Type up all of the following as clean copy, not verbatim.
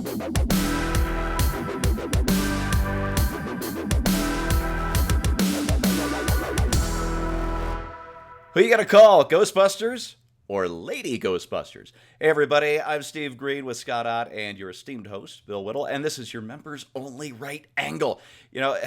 Who you got to call, Ghostbusters or Lady Ghostbusters? Hey everybody, I'm Steve Green with Scott Ott and your esteemed host, Bill Whittle, and this is your members only right angle. You know,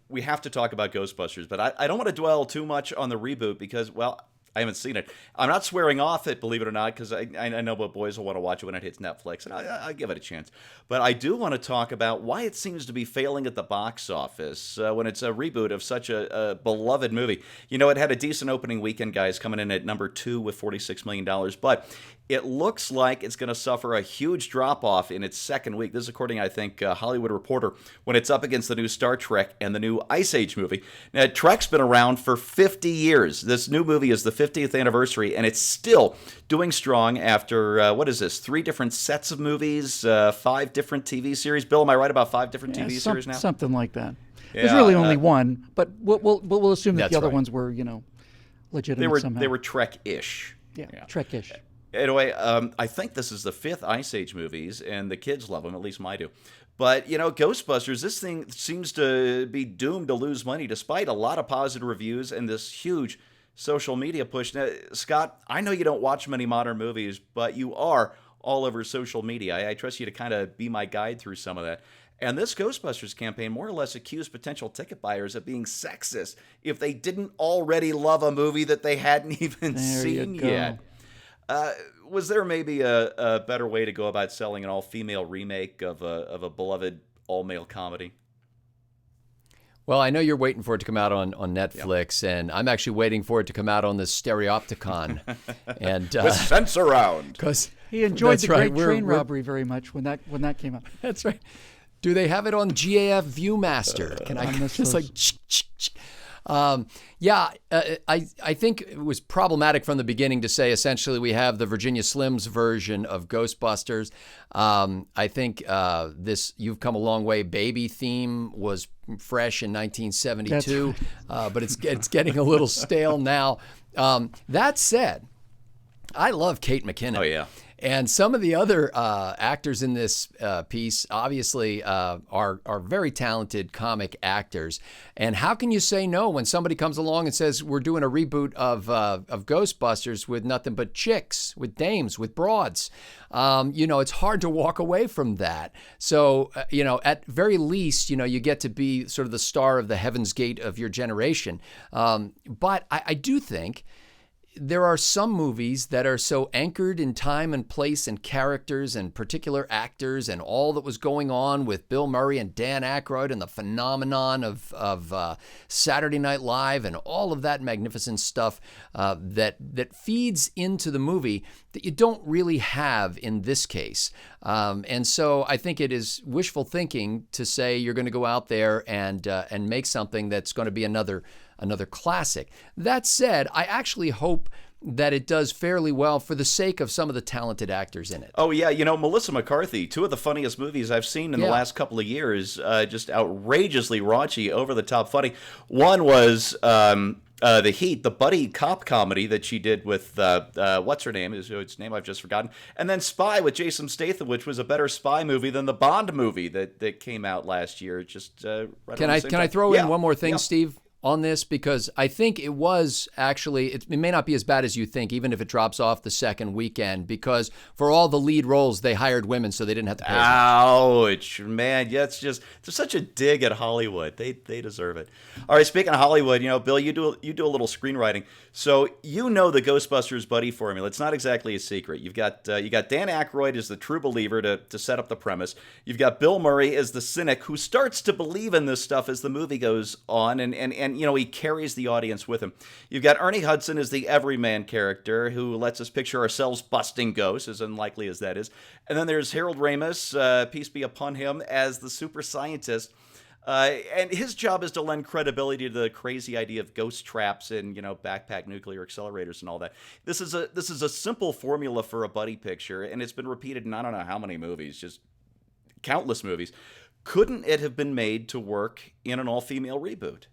we have to talk about Ghostbusters, but I don't want to dwell too much on the reboot because, well, I haven't seen it. I'm not swearing off it, believe it or not, because I know what boys will want to watch it when it hits Netflix, and I'll give it a chance. But I do want to talk about why it seems to be failing at the box office when it's a reboot of such a beloved movie. You know, it had a decent opening weekend, guys, coming in at number 2 with $46 million, but it looks like it's going to suffer a huge drop-off in its second week. This is according, I think, Hollywood Reporter, when it's up against the new Star Trek and the new Ice Age movie. Now, Trek's been around for 50 years. This new movie is the 50th anniversary, and it's still doing strong after, 3 different sets of movies, 5 different TV series. Bill, am I right about 5 different TV series now? Something like that. Yeah, There's really only one, but we'll assume that the other right. ones were, legitimate somehow. They were Trek-ish. Yeah. Trek-ish. Anyway, I think this is the 5th Ice Age movies, and the kids love them, at least mine do. But, Ghostbusters, this thing seems to be doomed to lose money despite a lot of positive reviews and this huge social media push. Now, Scott, I know you don't watch many modern movies, but you are all over social media. I trust you to kind of be my guide through some of that. And this Ghostbusters campaign more or less accused potential ticket buyers of being sexist if they didn't already love a movie that they hadn't even seen yet. Was there maybe a better way to go about selling an all-female remake of a beloved all-male comedy? Well, I know you're waiting for it to come out on Netflix, and I'm actually waiting for it to come out on the Stereopticon. And with Sensurround. Because he enjoyed the Great Train Robbery very much when that came out. That's right. Do they have it on GAF Viewmaster? Can I just like... I think it was problematic from the beginning to say essentially we have the Virginia Slims version of Ghostbusters. I think this You've Come a Long Way baby theme was fresh in 1972, right. But it's getting a little stale now. That said, I love Kate McKinnon. Oh, yeah. And some of the other actors in this piece obviously are very talented comic actors. And how can you say no when somebody comes along and says we're doing a reboot of Ghostbusters with nothing but chicks, with dames, with broads? It's hard to walk away from that. So, at very least, you get to be sort of the star of the Heaven's Gate of your generation. But I do think there are some movies that are so anchored in time and place and characters and particular actors and all that was going on with Bill Murray and Dan Aykroyd and the phenomenon of Saturday Night Live and all of that magnificent stuff that feeds into the movie that you don't really have in this case. And so I think it is wishful thinking to say you're going to go out there and make something that's going to be another classic. That said, I actually hope that it does fairly well for the sake of some of the talented actors in it. Oh, yeah. Melissa McCarthy, 2 of the funniest movies I've seen in the last couple of years, just outrageously raunchy, over-the-top funny. One was The Heat, the buddy cop comedy that she did with, what's her name? Its name I've just forgotten. And then Spy with Jason Statham, which was a better spy movie than the Bond movie that came out last year. Just right Can I throw in one more thing, Steve? On this, because I think it was actually, it may not be as bad as you think, even if it drops off the second weekend, because for all the lead roles, they hired women so they didn't have to pay. Ouch, man. Yeah, it's such a dig at Hollywood. They deserve it. All right, speaking of Hollywood, Bill, you do a little screenwriting. So the Ghostbusters buddy formula. It's not exactly a secret. You've got Dan Aykroyd as the true believer to set up the premise. You've got Bill Murray as the cynic who starts to believe in this stuff as the movie goes on, and he carries the audience with him. You've got Ernie Hudson as the everyman character who lets us picture ourselves busting ghosts, as unlikely as that is. And then there's Harold Ramis, peace be upon him, as the super scientist. And his job is to lend credibility to the crazy idea of ghost traps and, backpack nuclear accelerators and all that. This is a simple formula for a buddy picture, and it's been repeated in I don't know how many movies, just countless movies. Couldn't it have been made to work in an all-female reboot?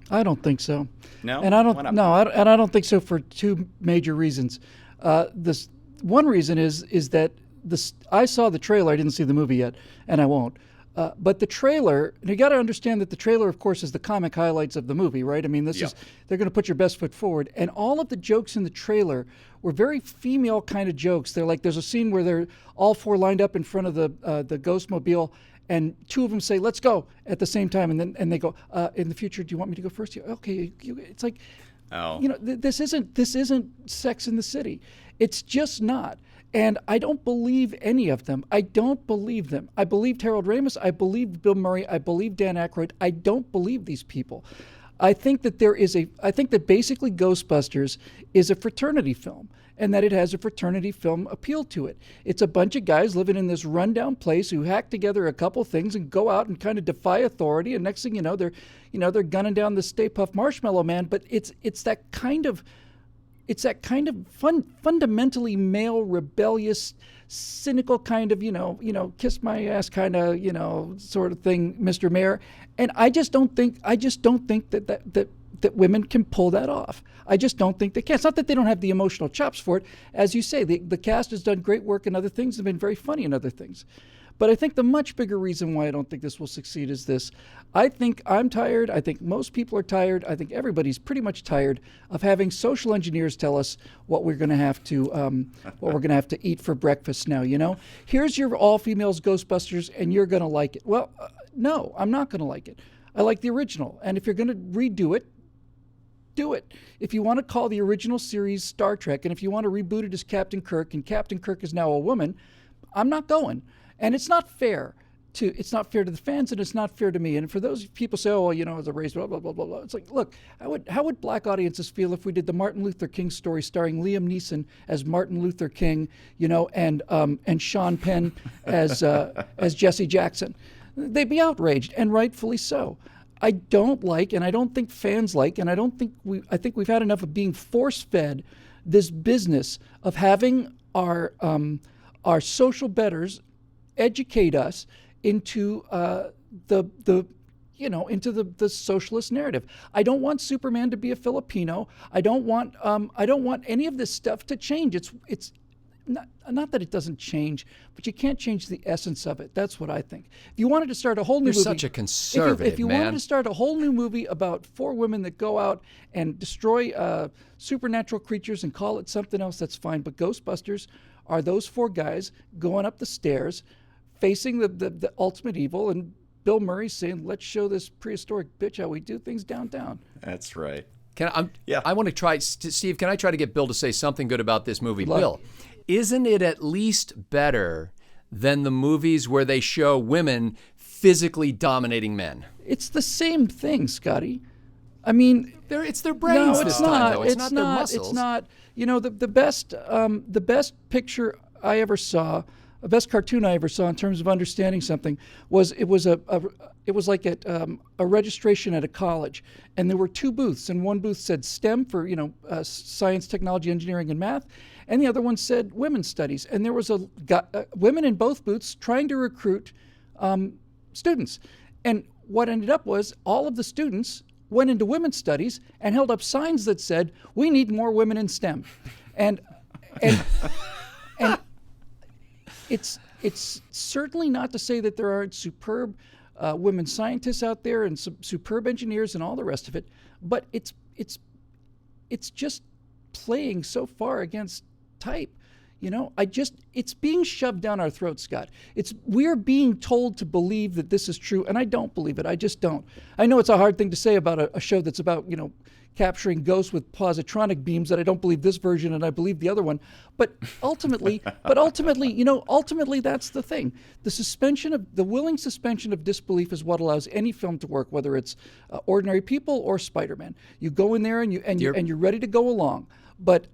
I don't think so. No, and I don't. Why not? No, I don't think so for 2 major reasons. This one reason is that I saw the trailer. I didn't see the movie yet, and I won't. But the trailer, and you got to understand that the trailer, of course, is the comic highlights of the movie, right? I mean, they're going to put your best foot forward. And all of the jokes in the trailer were very female kind of jokes. They're like, there's a scene where they're all four lined up in front of the Ghostmobile, and two of them say, "Let's go," at the same time. And they go, "In the future, do you want me to go first?" Okay. It's like, this isn't Sex in the City. It's just not. And I don't believe any of them. I don't believe them. I believed Harold Ramis. I believed Bill Murray. I believe Dan Aykroyd. I don't believe these people. I think that basically Ghostbusters is a fraternity film, and that it has a fraternity film appeal to it. It's a bunch of guys living in this rundown place who hack together a couple things and go out and kind of defy authority. And next thing you know, they're gunning down the Stay Puft Marshmallow Man. But it's that kind of fundamentally male, rebellious, cynical kind of, kiss my ass kind of, sort of thing, Mr. Mayor. And I just don't think that women can pull that off. I just don't think they can. It's not that they don't have the emotional chops for it. As you say, the cast has done great work in other things, have been very funny in other things. But I think the much bigger reason why I don't think this will succeed is this. I think I'm tired. I think most people are tired. I think everybody's pretty much tired of having social engineers tell us what we're going to have to eat for breakfast now. Here's your all-females Ghostbusters, and you're going to like it. Well, no, I'm not going to like it. I like the original, and if you're going to redo it, do it. If you want to call the original series Star Trek, and if you want to reboot it as Captain Kirk, and Captain Kirk is now a woman, I'm not going. And it's not fair to the fans, and it's not fair to me. And for those people say, it's a race, blah, blah, blah, blah, blah. It's like, look, how would black audiences feel if we did the Martin Luther King story starring Liam Neeson as Martin Luther King, and Sean Penn as Jesse Jackson? They'd be outraged, and rightfully so. I don't like, and I don't think fans like, and I think we've had enough of being force-fed this business of having our social betters educate us into the socialist narrative. I don't want Superman to be a Filipino. I don't want any of this stuff to change. It's not that it doesn't change, but you can't change the essence of it. That's what I think. If you wanted to start a whole new movie, you're such a conservative, if you wanted to start a whole new movie about four women that go out and destroy supernatural creatures and call it something else, that's fine. But Ghostbusters are those four guys going up the stairs, facing the ultimate evil, and Bill Murray saying, "Let's show this prehistoric bitch how we do things downtown." That's right. I want to try, Steve, can I try to get Bill to say something good about this movie? Bill, isn't it at least better than the movies where they show women physically dominating men? It's the same thing, Scotty. I mean, it's their brains no, this time, though. It's not their muscles. It's not. The best picture I ever saw, the best cartoon I ever saw in terms of understanding something was it was like at a registration at a college, and there were two booths, and one booth said STEM for science, technology, engineering, and math, and the other one said women's studies, and there was women in both booths trying to recruit students, and what ended up was all of the students went into women's studies and held up signs that said, "We need more women in STEM," and it's certainly not to say that there aren't superb women scientists out there and superb engineers and all the rest of it, but it's just playing so far against type. It's being shoved down our throats, Scott. We're being told to believe that this is true, and I don't believe it. I just don't. I know it's a hard thing to say about a show that's about, capturing ghosts with positronic beams, that I don't believe this version and I believe the other one. But ultimately, that's the thing. The willing suspension of disbelief is what allows any film to work, whether it's Ordinary People or Spider-Man. You go in there and you're ready to go along. But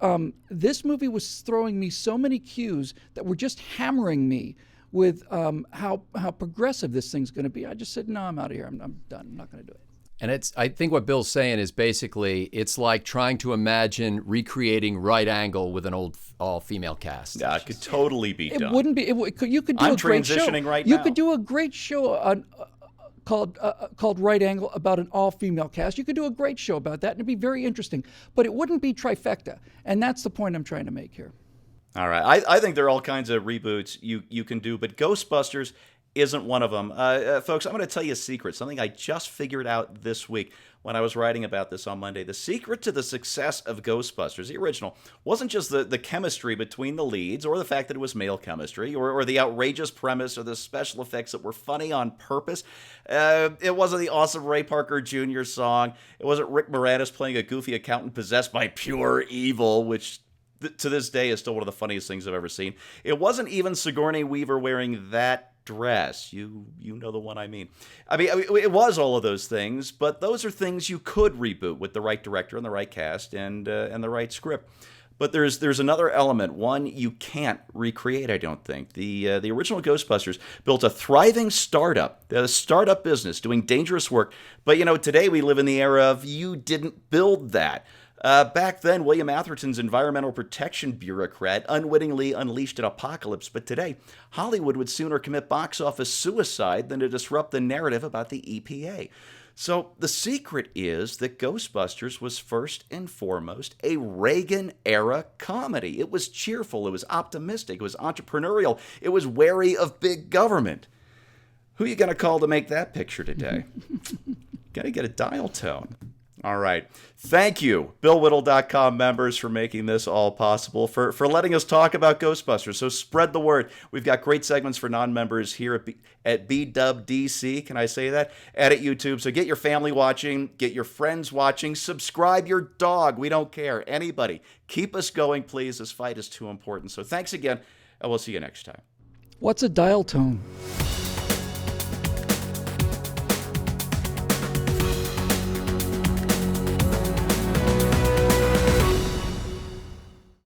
this movie was throwing me so many cues that were just hammering me with how progressive this thing's going to be. I just said, no, I'm out of here. I'm done. I'm not going to do it. And I think what Bill's saying is basically it's like trying to imagine recreating Right Angle with an all-female cast. Yeah, it could totally be done. It wouldn't be. You could do I'm a great show. transitioning right now. You could do a great show on called Right Angle about an all-female cast. You could do a great show about that, and it'd be very interesting. But it wouldn't be trifecta, and that's the point I'm trying to make here. All right. I think there are all kinds of reboots you can do, but Ghostbusters isn't one of them. Folks, I'm going to tell you a secret, something I just figured out this week when I was writing about this on Monday. The secret to the success of Ghostbusters, the original, wasn't just the chemistry between the leads or the fact that it was male chemistry or the outrageous premise or the special effects that were funny on purpose. It wasn't the awesome Ray Parker Jr. song. It wasn't Rick Moranis playing a goofy accountant possessed by pure evil, which to this day is still one of the funniest things I've ever seen. It wasn't even Sigourney Weaver wearing that dress. You know the one I mean. I mean, it was all of those things, but those are things you could reboot with the right director and the right cast and the right script. But there's another element, one you can't recreate, I don't think. The original Ghostbusters built a thriving startup business doing dangerous work. But, today we live in the era of you didn't build that. Back then, William Atherton's environmental protection bureaucrat unwittingly unleashed an apocalypse, but today, Hollywood would sooner commit box office suicide than to disrupt the narrative about the EPA. So the secret is that Ghostbusters was first and foremost a Reagan-era comedy. It was cheerful, it was optimistic, it was entrepreneurial, it was wary of big government. Who are you going to call to make that picture today? Got to get a dial tone. All right. Thank you, BillWhittle.com members, for making this all possible, for letting us talk about Ghostbusters. So spread the word. We've got great segments for non-members here at BWDC. Can I say that? And at YouTube. So get your family watching, get your friends watching, subscribe your dog. We don't care. Anybody. Keep us going, please. This fight is too important. So thanks again, and we'll see you next time. What's a dial tone?